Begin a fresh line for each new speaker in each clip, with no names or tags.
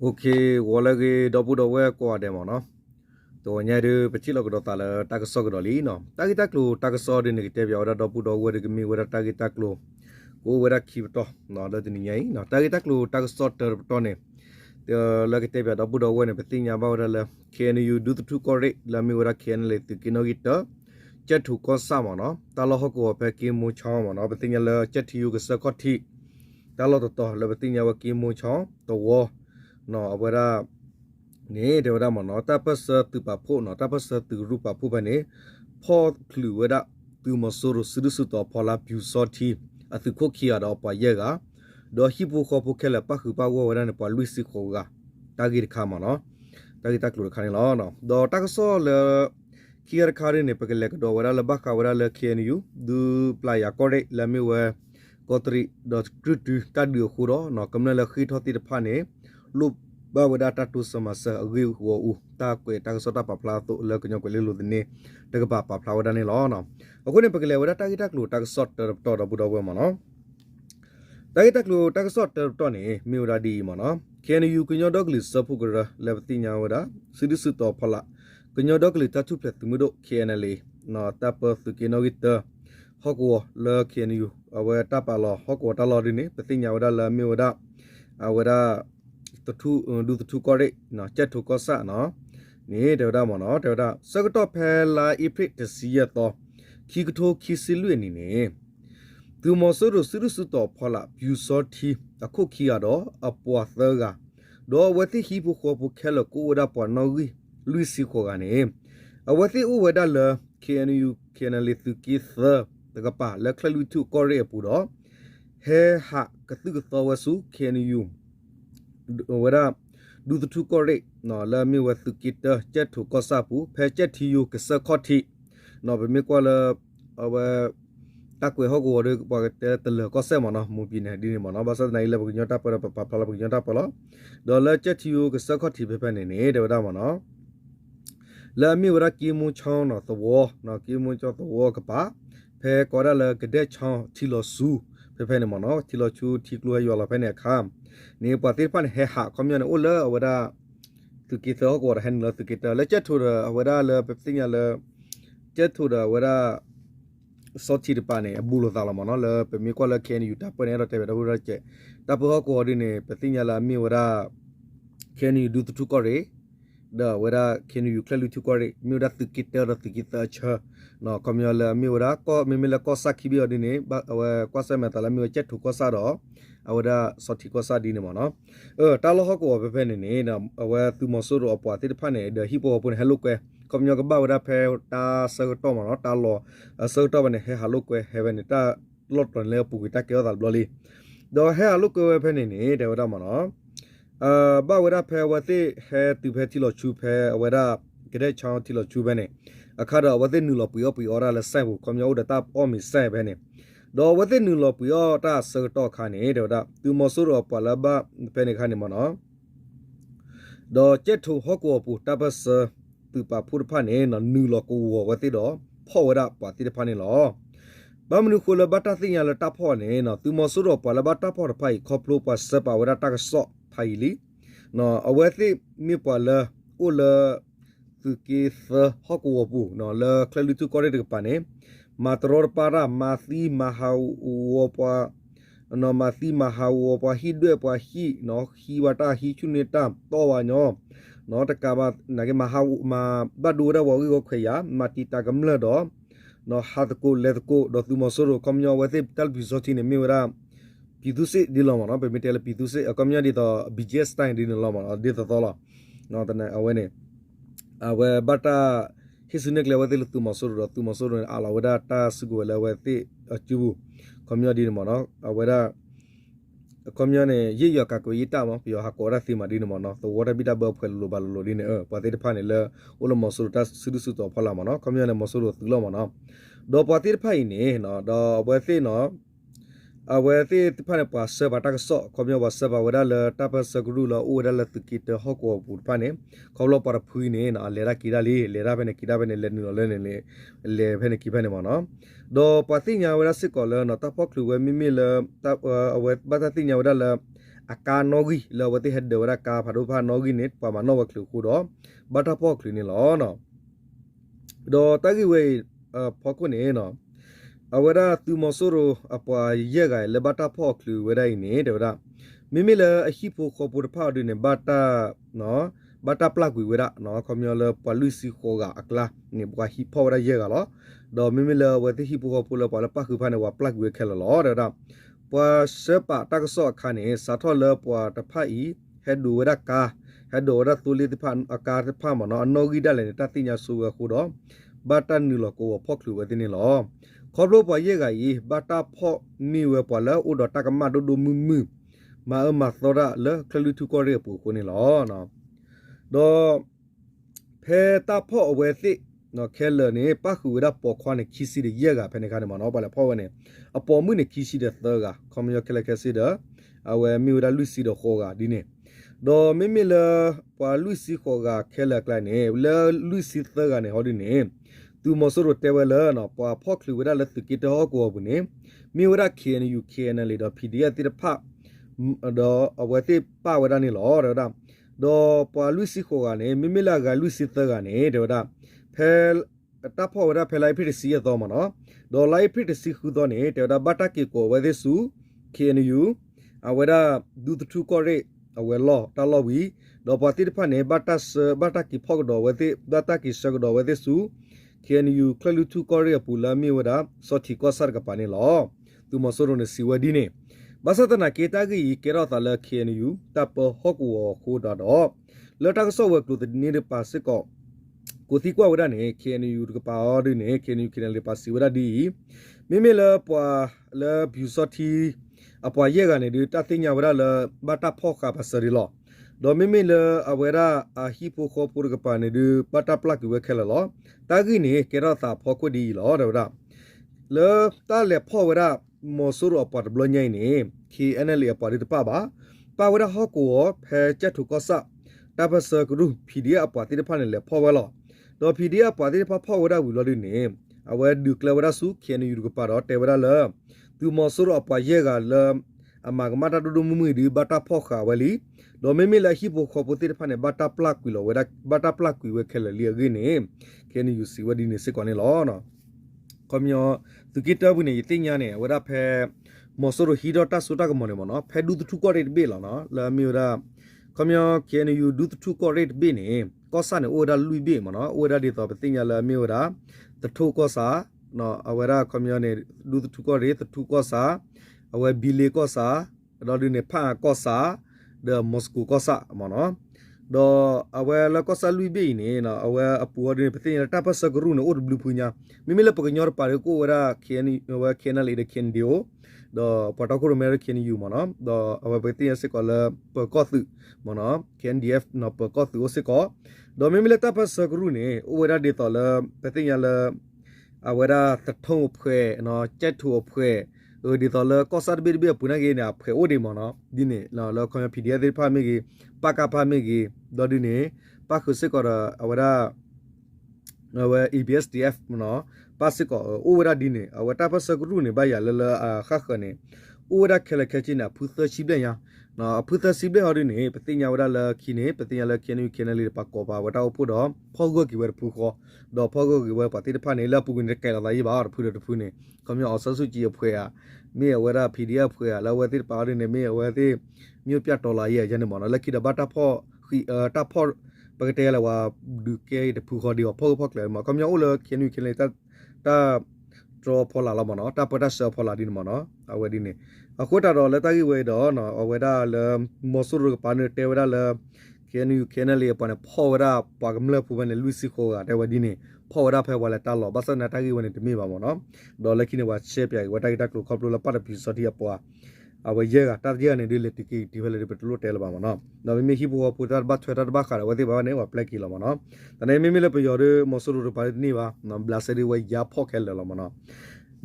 Okay, wala ke dopu dowe ko ade mo no. To nya de pechilo ko ta la ta ko so ko li no. Ta ki tak lu ta ko so de ni te bya da dopu dowe de mi wa ta ki tak lu. Ko wa ki to no la de ni nyai no. Ta ki tak lu ta ko so ter to ne. Te la ki te bya dopu dowe ne peti nya ba da la can you do the two correct la mi wa can le tu ki no ki to. Chat thu ko sa mo no. Ta lo ho ko pe ki mu chaw mo no. Peti nya la chat you ko sa ko thi. Ta lo to la peti nya wa ki mu chaw to wo. No abara ne de wada mo no ta pas tu pa pho no ta pas tu ru pa pho ba ne pho khlu wada tu mo so ro su su to pho la pyu so thi a tu kho khi ya do pa ye ga do hi pho kho pho khe la pa khu pa wo wada ne pa lu si kho ga ta gi kha mo no ta gi ta klu kha ne lo no do ta so le khi ya kha ne pa ke le do wada la ba ka wada le khe ni yu du pla ya ko de la mi we ko tri do kru tu ta du khu do no kam ne la khi tho ti de pha neลูกบ้าวดาตัดตุสมาเสอริวหัวอูตาเกวตาสตาปะพลาตุเลกญกเวลิลุดิเนตะกปะปะพลาวดาเนลอเนาะအခုနေပကလေဝဒတာဂီတက်လူတက်ဆော့တော်တော်ဘူတော်ဝဲမနော်တာဂီတက်လူတက်ဆော့တော်နေမြူရာဒီမနော်ကန်ယူကညောဒေါကလီစဖုကရလေပတိညာဝဒစီဒီစတော်ဖလာကညောဒေါကလီတထုဖလက်သူမတို့ KNL နော်တပ်ပသုကေနိုဂီတဟောကောလေကန်ယူအဝဲတပ်ပါလောဟောကောတလောဒီနေပတိညာဝဒလာမြူဝဒအဝဒตทุดูตทุก็ได้เนาะจัดทุก็สะเนาะนี่เดี๋ยวได้หมอเนาะเดี๋ยวได้สักต่อแพลาอีพริตเสียต่อขี้กระโถขี้สิลุยนี่เนี่ยตัวมอสรุสุรุต่อพอละบิวซอทีอะคุขี้อะดออะปัวเตกะดอวะติฮีบุขอบุแคลกูดาปอนอวีลุยสิขอกันเนี่ยอะวะติอูวดาเล KNU KNL ตุกิเซตะกะปะและคลลุทุก็เรปูดอเฮหะกะตุกตอวะสุ KNUဝရဒူတူကိုရိနော်လာမီဝသုကိတချက်ထုကောစာပူဖဲချက်တီယုကစခော့တီနော်ဗမေကွာလာအဝတကွေဟောကိုရပကတဲ့တလကောဆဲမနော်မူပြနေဒီနေမနော်ဘာသာနိုင်လဘညတာပရပပလာဘညတာပလာဒေါ်လာချက်တီယုကစခော့တီဖဲဖဲနေနေဒေဝဒမနော်လာမီဝရကီမူချောင်းနော်သဝနော်ကီမူချောသဝကပါဖဲကောရလကတဲ့ချောင်းတီလောဆူဖဲဖဲနေမနော်တီလောချူတီကလွယ်ယောလာဖဲနေခမ်นี่ปฏิปันเฮหะคอมยอนโอเลอวดาตุกิเตอก็เห็นเลตุกิเตอแล้วจะถูดวดาเลเปปติญาเลจะถูดวดาสอติดปาเนี่ยบูโลตาลมอนเลเปมีก็เลเคนอยู่ตาปเนี่ยเราแต่แบบเราเจตาพอก็ดิเนี่ยเปติญาลามีวดาเคนอยู่ดูตุก็เรเดวดาเคนอยู่คลลุตุก็เรมีวดาตุกิเตอเชเนาะคอมยอนเลมีวดาก็มีละก็สักคิบิอดิเนี่ยก็สมัยตาลามีวเจถูก็ซาดอအဝဒစောတိကောစာဒီနေမနော်တာလဟကောပဲဖဲနေနေနော်အဝသူမဆိုးတော့ပွားတိဖာနေဒဟီပိုပွန်ဟဲလုကွဲကွန်ညောကဘာဝဒဖဲတာဆောတော့မနော်တာလောဆောတော့နေဟဲဟလုကွဲဟဲဝနေတာလော့တန်လေပူကတကေောဒါဘလလီဒေါ်ဟဲလုကွဲဖဲနေနေဒေဝဒမနော်ဘာဝဒဖဲဝတိဟဲသူဖဲတီလောချူဖဲအဝဒကတဲ့ချောင်းတီလောချူပဲနေအခါတော့ဝတိနူလောပူယောပူအော်ရလဲဆိုင်ဘူးကွန်ညောဒတာအော်မီဆိုင်ပဲနေดอวะตินูลอปุยอตาเซตอคานี่เดอดาตุมอสุรอปะละบะเปเนคานี่มอเนาะดอเจทุฮอกอปูตาบะเซตุปะพุทธะนี่นนูลอกูวะติดอพ่อวะดะปะติดะพะนี่ลอบะมนุคุลบะตะติญาละตะพ่อนี่เนาะตุมอสุรอปะละบะตะพ่อไผคอพลูปะเซปะวะดะตะกะซอไผลิเนาะอวะติมีปะละอุลตุกิเซฮอกอปูเนาะละคลลุตุกอเรตะปะนี่มาตรอปารามาซีมาฮาววปะเนาะมาซีมาฮาวปะฮิด้วยปะฮิเนาะฮิวาตาฮิชุเนตามตอวะเนาะเนาะตะกะบะนะเกมาฮาวมาบะดูระวะก็ขยามาติตากำละดอเนาะฮาตโกเลตโกดอตุมอโซโรคอมญอวะเตตัลบิโซติเนมิวราปิดุเซดิลอมเนาะเปเมเตลปิดุเซคอมญอดิตอบีเจสไตน์ดินลอมเนาะดิตตอลเนาะตะเนอเวเนอเวบัตาฮิสุเนกเลวะติลุตุมอโซโรอาลาวดาตาสุกเลวะติอจูบุคอมญอดินมอเนาะอเวดาคอมญอเนยิยอกะโกยิตามอปิยอฮะโกราซิมาดินมอเนาะตวอดบิดาบเฟลโลบาโลดิเนปะติตะพาเนเลโอโลมอโซโรตาสุดุสุตอพลามอเนาะคอมญอเนมอโซโรตุลอมอเนาะดอปะติตะพาอิเนเนาะดอเวติเนาะအဝဲတိဖာနေပါဆဘာတကဆောကွန်မြဝဆဘာဝဒါလတပစဂရူလအိုဒါလတကိတဟကောပူဖာနေခေါလပရဖူးနေနာလေရာကီရာလီလေရာဘနေကီရာဘနေလေနူလေနေလေဖနေကီဖနေမနော်ဒေါ်ပတိညာဝရစစ်ကောလနော်တပကလူဝဲမိမိလတအဝဲဘတတိညာဝဒါလ อาการนอกิแล้วว่าที่เฮ็ดเดวระกาพารุพานอกินิดประมาณนอวักคลูคูดอบัตาพอคลูนี่ล้อเนาะดอตะกิเวพอคุนี่เนาะเอาเวลาตูมอสุโรอปะเยกายเลบัตาพอคลูเวได้นี่เดวระมิมิเลอฮิโปโคปุรพาดูเนี่ยบัตาเนาะบัตาปลักวิเวระเนาะคอมยอเลปลุสิโคกะอักลาเนี่ยบวาฮิพอระเยกะล้อดอมิมิเลวะที่ฮิโปโคปุรปะละปะคือพานะว่าปลักวิเคลล้อเดวระปะเสปะตักซอคันนี่สะทอเลปะตะพะอีเฮดูเวระกาเฮดูระตุลิติพันอากาศพามอนอนอกิดะเลตะติญาสูกะคูดอบัตานิลโกวพอคลูเวตินี่ล้อขอบโลปะเยกะอีบัตาพอนิเวปะละอุดอตะกะมาดูมือมามาตระเลคลุทุกอเรปูคนนี่ล้อเนาะดอเพตาพ่อเวสิเนาะแค่เลนี่ปะคูระปอควานคิสิเดเยกะเพนกันมาเนาะปะละพ่อเนี่ยอปอมือเนี่ยคิสิเดเตกะคอมยอเคลเคสิเดอเวมิวดาลุสิเดโคกะดิเนี่ยดอมิมิเลปะลุสิโคกะเคลกลาเนี่ยเลลุสิเตกะเนี่ยฮอดิเนี่ยตูมอสโรเตเวลเนาะปะพ่อคลุเวดาเลตุกิตฮอกัวบุเนี่ยมิวดาเคียนยูเคียนเลยดอพีดีติดพะดอเอาไว้ที่ป้าเวลานี่หรอเดี๋ยวดอปาลุสิโคกันเนี่ยมิมิลากาลุสิตกันเนี่ยเดี๋ยวเพลตาพ่อเวลาเพลไลพิทสีตัวมันเนาะดอไลพิทสีคือตัวเนี่ยเดี๋ยวบัตรกิโกเวเดสูเคียนยูเอาเวลาดูทุกคนเลยเอาเวลาตลอดวีดอปฏิพันธ์เนี่ยบัตรกิพ่อดอเวเดบัตรกิสกดอเวเดสูเคียนยูคลุทุกคนเลยปูลามีเวลาสอธิกสารกับปานี่หรอตัวมาสรุปเนี่ยสิวดีเนี่ยบาสตนาเกตากีเกราตาลเคียนยูตับฮอกวัวโคดาดอเลตักโซเวกลุตนีเรปัสก็กุติกว่าเวลาเนี่ยเคียนยูกปาอดิเนี่ยเคียนยูเคียนเลปัสสิเวลาดีมิเมลปะเลบิวสตีอปะเยกันเนี่ยดูตัดติญาเวลาเลบัตาพอกาปัสริลอดอมิเมลอเวลาอะฮิโปโคปุรกปาเนี่ยดูบัตาปลักเวเคลลอตากีเนี่ยเกราตาพอกดีลอเดวดาเลตาเลพอเวลามอสุรอปอดบลอญายนี่คีเอเนลีอปอดิตปาบาปาวระฮอกัวเพจัตุกอสะตาบสกรุพีดีอปอติพานี่เลพอเวลอดอพีดีอปอติพาพอเวลาวิลอดินี่อเวดุกเลวระสุเคียนยูกปาดอเตเวลาเลตูมอสุรอปอเยกาเลอามากมาตาดุมุมือดีบัตาพอขาวลีดอเมมิลาฮิโปขอปติพานี่บัตาปลักวิลอเวลาบัตาปลักวิเวเคลเลียกินี่เคียนยูสิวดินี่สิกอนี่ลอเนาะคอมยอตุกิตาบุนี่ติญาเนี่ยเวลาเพมอสโรฮีดอตาสุตากมอเนี่ยมอเนาะเพดูทุกอเรตเบลเนาะลามิวดาคอมยอเคียนยูดูทุกอเรตเบเนี่ยก็ซาเนี่ยโอดาลุยเบมอเนาะโอดาดิตอเปติญาลามิวดาตะทุก็ซาเนาะอเวลาคอมยอเนี่ยดูทุกอเรตทุก็ซาอเวบิเลก็ซาดอดิเนี่ยพาก็ซาเดอมอสโกก็ซามอเนาะดออเวลก็ซาลุยเบเนี่ยเนาะอเวอปัวดิเปติญาตาปัสกรุเนาะโอดบลูพุญามิมิเลปกญอรปาเรโกเวลาเคียนเวเคียนเลเดเคียนเดียวดอปตากรุเมรเคียนยูมอเนาะดออเวเปติญาสิกอลเปกอตุมอเนาะเคียนดีเอฟเนาะเปกอตุโอสิกอดอมิมิเลตาปัสกรุเนี่ยโอเวลาเดตอลเปติญาลอเวลาตะทงเพเนาะเจ็ดทัวเพဒီတော်လကောဆတ်ဘီဘီပုနာကေနာဖေအိုဒီမနော်ဒီနေလောခေါပီဒီယာဒီဖာမီကေပကာဖာမီကေဒေါ်ဒီနေပခုစစ်ကောအဝရအဝ EBSDF မနော်ပါစစ်ကောအိုဝရဒီနေအဝတာပစကရုနေဘာရလလခခနေအိုဝရခလခချိနာဖုသရှိပလညာနော်ဖုသရှိပလဟောဒီနေပတိညာဝရလခိနေပတိညာလခိနေခိနေလီပကောပါဝတာဖို့တော့ဖောဂကိဝရဖုခောတော့ဖောဂကိဝပတိတဖာနေလပုကွနေကဲလာရေးပါဖုရတဖုနေကမြောအဆဆုကြီးဖွေရမေဝရ PDF ဖွေရလဝတိပါရနေမေဝတိမြို့ပြတော်လာရဲ့ရနေမောနော်လက်ခိတဘတာဖောခိတာဖောပကတဲလဝဒုကေတဖုခောဒီဖောဖောကလေမကမြောလခိနေခိနေတာดรอพอลาละมอเนาะตาปะตะเซพอลาดินมอเนาะเอาไว้ดินี่อะควตาดอเลตากิเวดอเนาะเอาไว้ดาเลมอสุรุปาเนเตเวดาเลเคนยูเคนเลปาเนพอเวดาปากมเลปูเวเนลุซิโคกาเตวดินี่พอเวดาเพวาเลตาลอบาสนาตากิเวเนตมีบามอเนาะดอเลคิเนวาเชปยาวะตากิตาคลุคอปโลละปะตะพิสอติยะปัวเอาไว้เยกะตาเยเนดิเลติกิดิเวเลเปโตรเตลบามอเนาะดอมิฮิปูปูตาบะทวตาบะคาระวะติบาเนวะเปลกิลามอเนาะตะเนมิเลเปยอเรมอสุรุปานี่บาเนาะบลาเซริวะยาพอแคลลามอเนาะ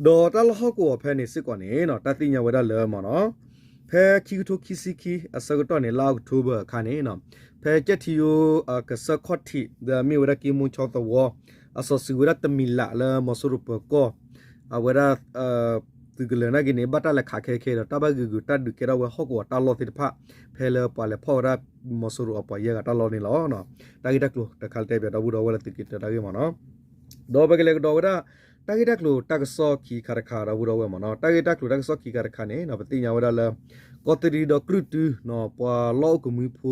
ดอตาลฮอกโอเพนิสิกอนี่เนาะตาติญาเวดาเลมอเนาะเพคิกโทคิซิคิอสกตอนี่ลาออกโทเบอร์คานี่เนาะเพเจติโอกะสะคอติเดมิเวดากิมุชอตวออสอสิเวดาตมิลละเลมอสุรุปโกอเวดาตุ သူကလည်းကနေဘာတလည်းခါခဲခဲတော့တပတ်ကူတတ်ดูကတော့ဟောကောတာလောတိတဖဖဲလေပါလေဖော်ရမဆူရအပေါ်ရကတာလောနေလောနော်တာဂီတက်လို့တခါတဲ့ပြတော့ဘူးတော့ဝဲတိကတာကြီးမနော်တော့ဘကလေးတော့ဝဒါတာဂီတက်လို့တကဆော့ခီခါရခါတော့ဘူးတော့ဝဲမနော်တာဂီတက်လို့တကဆော့ခီခါရခါနေနော်ပတိညာဝဒါလဲကောတရီတော့ကရုတူနော်ပွာလောကမီဖူ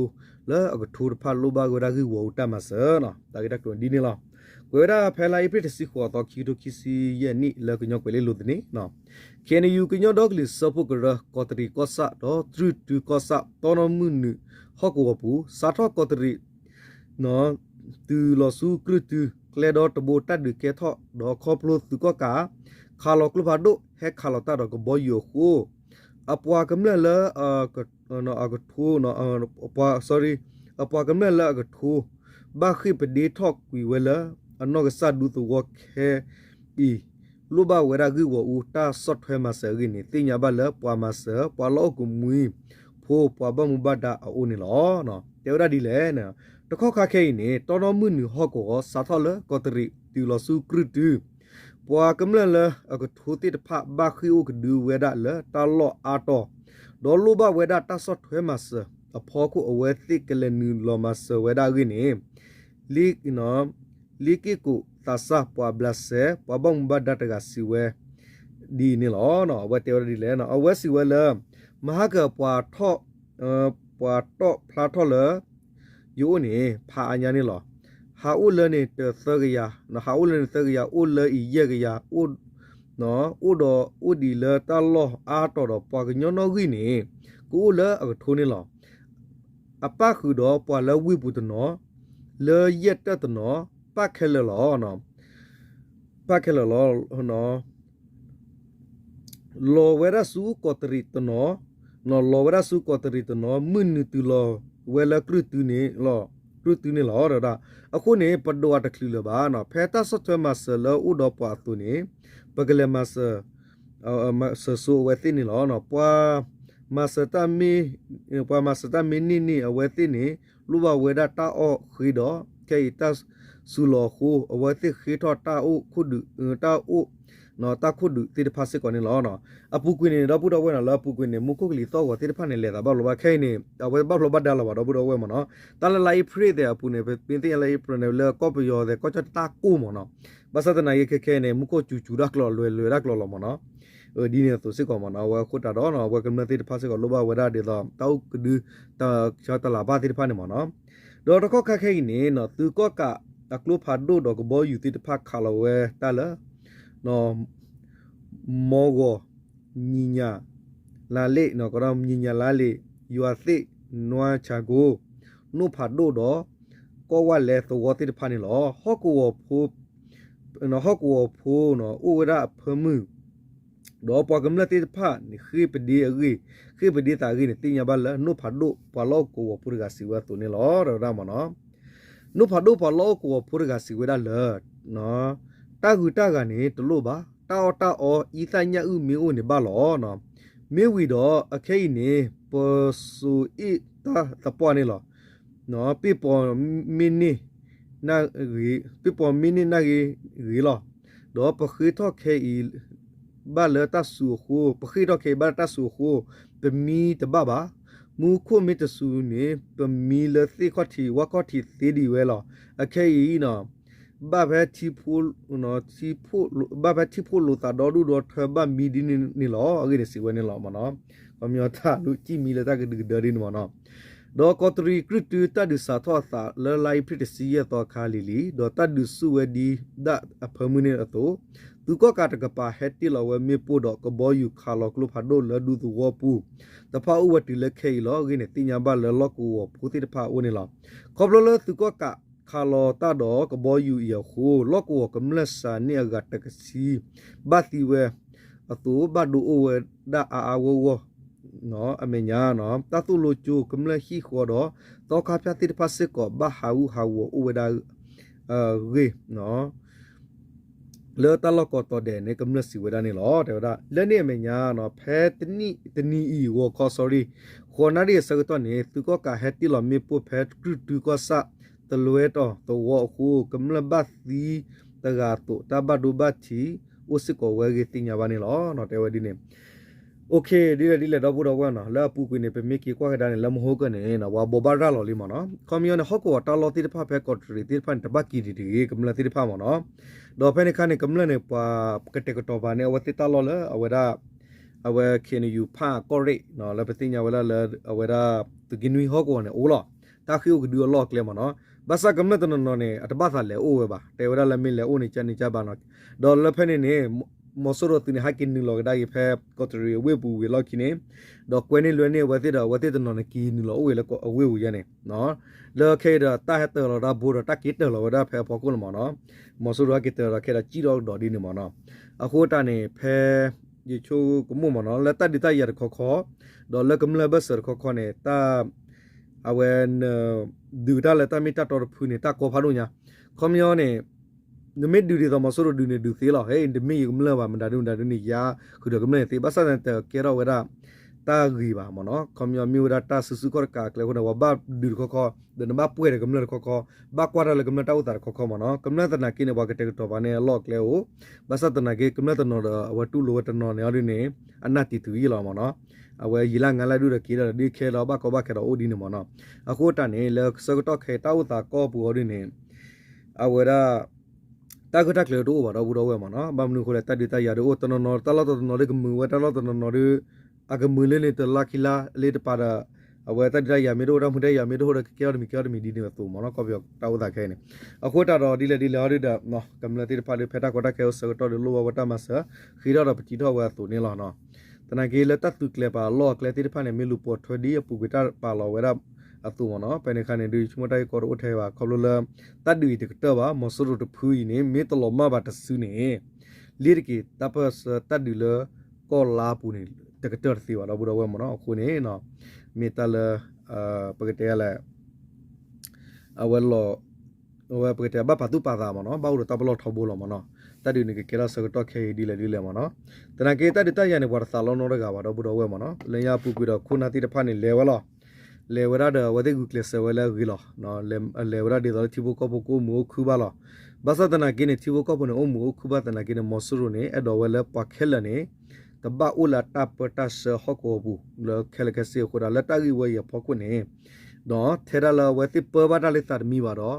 လဲအကထူဖာလိုဘာဂဒါကြီးဝတမဆနော်တာဂီတက်လို့ဒီနေလားဝေရာဖဲလာအိပရစ်စီခေါ်တော့ခီတိုခီစီရဲ့နိလကညောကွေလေလို့တနေနော်ကေနယူကညောဒေါကလီစပုကရကောတရီကောဆာတော့ထရူတူကောဆာတော်နမှုနဟောကောပူစာထောကောတရီနော်တူလဆူကရတူကလေတော့တဘူတတ်ဒီကေထောတော့ခေါပလို့သူကောကာခါလောကလဘာဒိုဟက်ခါလောတာတော့ကဘောယိုခိုအပွားကမလဲကနော်အကထူနော်အပွား sorry အပွားကမလဲကထူဘာခိပဒီထောက်ကွီဝဲလာအနောကဆတ်ဒူတူဝခဲဤလူဘဝရဂီဝဦးတာဆော့ထွဲမဆရီနေတင်ညာဘလပွာမဆပွာလောကမွီဖိုးပွာဘမူဘတာအိုနေလောနော်တေဝရဒီလဲနော်တခော့ခခဲနေတော်တော်မှုနဟောကောစာထောလကောတရီတူလဆုကရတူပွာကမလလအကထိုတိတဖဘာခီအိုကဒူဝဲဒါလတာလောအာတောဒေါ်လူဘဝဲဒါတာဆော့ထွဲမဆအဖောကိုအဝဲသိကလနူလောမဆဝဲဒါဂီနေလီနော်လီကီကိုတာဆာပွာဘလဆေပွာဘုံဘဒတ်ကစီဝဲဒီနေလောနော်ဝဲတေရဒီလဲနော်အဝဲစီဝဲလမဟာကပွာထော့ပွာတော့ဖလာထော့လယိုနေဖာအညာနေလောဟာဦးလနေတသကရနော်ဟာဦးလနေသကရဦးလဤရကရဦးနော်ဦးတော်ဦးဒီလတလောအာတော်တော့ပွာကညောနောကြီးနေကိုလအကထိုးနေလောအပခုတော့ပွာလဝိပုတနောလေရက်တတနောပတ်ခဲလောနော်ပတ်ခဲလောနော်လောဝရစုကောတရီတနောနော်လောဝရစုကောတရီတနောမွန်းတူလောဝဲလကရုတူနေလောကရုတူနေလောရတာအခုနေပဒဝတ်ခလီလဘာနော်ဖဲတာဆတ်ထွဲမဆလောဥဒပွားသူနေပကလမဆမဆဆူဝဲသိနေလောနော်ပွာမဆတမီပွာမဆတမီနီအဝဲသိနေလူဘဝဲဒတာအောခီတော့ကေတာဆူလောခုအဝဲသိခီထောတာအိုခုဒတာအိုနော်တာခုဒတိတဖာစစ်ကောနေလောနော်အပူကွင်းနေတော့ပူတော့ဝဲနော်လာပူကွင်းနေမုခုကလီတော့ဝတိတဖာနေလေတာဘာလို့ဘာခဲနေအဝဲဘာလို့ဘာဒါလာဘာတော့ပူတော့ဝဲမနော်တလလိုက်ဖရီတဲ့အပူနေပင်တင်လိုက်ပရနေလေကော့ပယောတဲ့ကောချတာကိုမနော်ဘာသာတနာရခဲနေမုခုချူရကလောလွယ်ရကလောလောမနော်ဒီနေသူစစ်ကောမနော်ဝဲခုတာတော့နော်ဝဲကမတိတဖာစစ်ကောလောဘဝရတဲ့တော့တောက်ကဒူတာချတလာဘာတိတဖာနေမနော်တော့တော့ခခဲနေနော်သူကောကတကလို့ဖာဒိုတော့ကဘောယူတိတဖာခါလောဝဲတလနော်မောဂောညီညာလာလေနော်ကရညီညာလာလေယူအသိနွားချာကိုနုဖာဒိုတော့ကောဝလဲသဝတိတဖာနေလောဟောကောဖိုးနော်ဟောကောဖိုးနော်ဥဝရဖမှုတော့ပကမလတိတဖာနိခိပဒီအဂီခိပဒီတာဂီနေတင်ညာဘလနုဖာဒိုပလောကောပူရဂစီဝတုနေလောရမနော်နုဖာဒိုပလောကောပူရဂစီဝဒါလနော်တာဂူတာကနေတလို့ပါတာအောဤသညာဥမင်းဦးနေပါလောနော်မေဝီတော့အခဲနေပဆူဤတာတပွားနေလောနော်ပြပေါ်မင်းနေနာရီပြပေါ်မင်းနေနာရီလောတော့ပခိထောခဲဤဘာလတဆူခုပခိထောခဲဘာတဆူခုပမီတဘဘာမူခုမီတဆူနေပမီလသိခတိဝခတိသေဒီဝဲလောအခဲဤနော်ဘာပဲတီဖူနော်တီဖူဘာပဲတီဖူလို့တာတော့ဒူတော့ထဘမီဒီနီလောအကြီးစီဝဲနေလောမနော်အမျိုးသားလူကြည့်မီလက်တကဒရင်းမနော်တော့ကောတရီကရတူတဒစာသောသာလလိုက်ပရစီရတော့ခါလီလီတော့တဒဆူဝဒီဒအဖမူနေအတော့သူကကတကပါဟက်တီလောဝမေပိုတော့ကဘောယူခါလောကလုဖာဒိုလဒူသူဝပူတဖာဥဝတီလက်ခေလောဂိနေတင်ညာဘလလောကူဝပူတိတဖာဦးနေလောခေါပလောသူကကခါလောတာတော့ကဘောယူရခိုလောကူကမလဆာနေဂတ်တကစီဘာတီဝဲအတူဘဒူအိုဝဒါအာဝဝနော်အမေညာနော်တသူလိုချိုကမလဟီခေါ်တော့တော့ခါပြတိတဖာစစ်ကောဘာဟာဝဟာဝဥဝဒါရေနော်လေတလကောတော့တဲ့နေကမလစီဝဒါနေလောတဲ့ဒါလဲနေအမေညာနော်ဖဲတနီဤဝခေါ် sorry ခေါ်နာရီစကတော့နေသူကဟက်တီလောမေပိုဖဲတူကောဆာတလွဲတော့တဝခုကမလဘတ်သီတဂါတုတဘဒုဘတ်ချီ โอสิโกเวกิติญาบานี่ลอเนาะเตวดินี่โอเคဒီလေတော့ဘူးတော့ဝဲနော်လာပူကွင်းနေပဲမိကီကွာကဒါနဲ့လမဟုတ်ကနေနော်ဝါဘောဘာရာလော်လီမနော်ကွန်မြူနဟော့ကောတာလော်တိတဖဖဲကော်ထရီတိဖန်တဘကီဒီကမလတိတဖမနော်ဒေါ်ဖဲနေခါနေကမလနေပါကတဲ့ကတော့ဘာနေဝတိတာလော်လအဝဒါအဝဲခင်ယူဖာကောရိနော်လပတိညာဝလာအဝဒါတကင်းဝီဟော့ကောနေအိုလာတာခီယိုကဒူလော့ကလေမနော်ဘာစကမလတနော်နေအတဘသာလေအိုဝဲပါတေဝဒါလမင်းလေအိုနေချန်နေချပါနော်ဒေါ်လဖဲနေမစောရတင်ဟာကင်းနီလောကဒါယဖဲကော်တရီဝေပူဝေလော်ကိနေဒေါ်ကွဲနေလွယ်နေဝတိတော်ဝတိတနော်နကီနီလောဝေလကောအဝေဝရနေနော်လောခေဒတာဟတလောဒါဘူရတကိတလောဒါဖဲပေါ်ကုလမနော်မစောရကိတရခေဒជីတော်တော်ဒီနေမနော်အခုတနေဖဲဒီချိုကမှုမနော်လက်တဒီတရခေါခေါဒေါ်လကမလဘဆရခေါခေါနေတာအဝဲဒူတာလက်တမီတတော်ဖူနေတာကောဖာလို့ညာခမယောနေနမစ်ဒူဒီတော့မဆိုးဒူနေဒူသေးလားဟဲ့ဒီမီကမလပါမဒါဒူနေရာခုတော့ကမလဲတေဘာစတဲ့ကေရောဝရတာဂီပါမနော်ကွန်မြူမီဝရတာဆူဆူကောကာကလေခုနဝဘဒူခေါခေါဒနမပွေရကမလခေါခေါဘကွာရလကမလတောက်တာခေါခေါမနော်ကမလတနာကိနေဘကတဲ့တော့ဘာနေလော့ကလေဟိုဘာစတနာကေကမလတနော်ဝတူလိုဝတနော်နေရနေအနတ်တီတူကြီးလောမနော်အဝဲရီလာငါလာဒူရကေရဒီခဲလောဘကောဘခဲတော့အိုဒီနေမနော်အခုတနေလစကတော့ခဲတောက်တာကောပူဟိုဒီနေအဝဲရာတာကတက်လေတော့ဘာတော့ဘူးတော့ဝဲမှာနော်ဘာမနုခိုလေတတ်ဒီတရတော့တနော်တလာတနော်လေကမူဝဲတလာတနော်ရအကမူလေလေတလာခီလာလေတပါတာအဝဲတတ်ရရမေတော့မှုတဲ့ရမေတော့ကေရမီဒီနေတော့မနော်ကောပြောတောက်တာခဲနေအခုတတော့ဒီလေရတဲ့နော်ကမလတိဖာလေဖက်တာကောတက်ခဲစကတော့လောဝတာမဆာခီရတော့ပတိတော့ဝဲသူနေလောနော်တနကေလေတတ်သူကလေပါလောကလေတိဖာနေမေလူပေါ်ထွေဒီပူကတာပါလောဝဲအတူမနော်ပနေခနဲ့ဒီချမတိုင်ကောရထဲပါခေါလလတတ်ဒီတကတော့ပါမဆရတဖူးနေမေတလောမဘာတဆူနေလီရကီတပစတတ်ဒီလကောလာပူနေတကတော့စီဝါတော့ဘူးတော့ဝဲမနော်အခုနေနော်မေတလပကတဲ့လဲအဝဲလောဝဲပကတဲ့ဘာပတ်တူပါတာမနော်ဘာလို့တပလောထဘောလောမနော်တတ်ဒီနေကေလာစကတော့ခဲဒီလေမနော်တနကေတတ်ဒီတရနေဘာသာလောနော်ရကပါတော့ဘူးတော့ဝဲမနော်လင်ရပူပြီးတော့ခုနာတိတဖာနေလဲဝဲလောလေဝရဒဝဒေဂုကလဆဝလာဂီလောနော်လေဝရဒီတော်တီဘကိုဘကိုမူခုပါလောဘာသာတနာကိနေတီဘကိုဘနိုမူခုပါတနာကိနေမဆရနေအတော်ဝဲလပခဲလနေတဘအူလာတပတဆဟကိုဘူးလခဲလကစီခိုဒါလတဂီဝဲရဖကုနေနော်ထေရလာဝတိပဘတာလေတမီပါတော့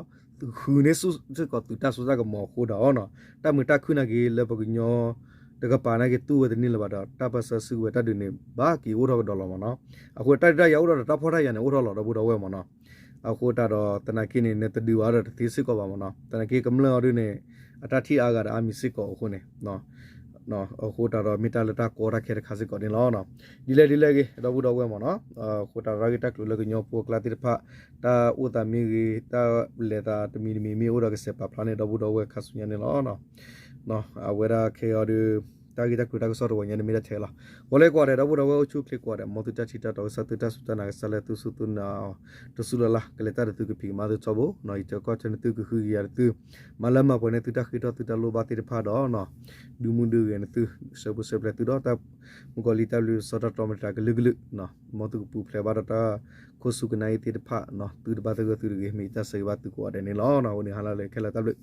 ခုနေစုစကတူတဆူစကမောခိုဒါနော်တမတခုနာဂီလပကညောတကပါနာကေတူဝဒနိလဘာတာတပဆဆူဝတဒနေဘာကီဝရောဒေါ်လာမနော်အခုတရောက်တော့တဖောရရနေဝရောလောတော့ဘူးတော့ဝဲမနော်အခုတတော့တနကိနေနဲ့တဒူအားတော့တိစစ်ကောပါမနော်တနကိကမလောရနေအတတိအားကအာမီစစ်ကောအခုနေနော်အခုတတော့မီတာလတာကောရခဲခါစစ်ကောနေလောနော်ဒီလေကေတော့ဘူးတော့ဝဲမနော်အခုတရာဂီတက်လူလကညောပိုကလာတိဖာတာဥတမီဂီတာလေတာတမီမီဝရကစပပလာနေတော့ဘူးတော့ဝဲခါဆုညနေလောနော်အဝဲရာခေရဒတာဂီတကူတာကစောတော့ညနေမိတဲ့ထဲလာဝလဲကွာတယ်တော့ဘုချုကလစ်ကွာတယ်မောတူတချီတာတော့စတူတဆူတနာဆလဲတူဆူတူနာတဆူလာကလေတာတူကပီမာဒချဘနော်ဤတော့ကချန်တူကခူရတူမလမပေါ်နေတူတခိတော့တူတလိုဘာတိဖာတော့နော်ဒူမွန်ဒူရနေတူဆဘဆပလက်တူတော့တမကိုလီတာလူစောတာတိုမတာကလုကလုနော်မောတူပူဖလေဘာတာခိုဆုကနိုင်တိဖာနော်တူဘာတကတူရမီတဆေဘာတူကွာတယ်နေလောနော်ဟိုနေဟာလာလေခဲလာတပ်လို့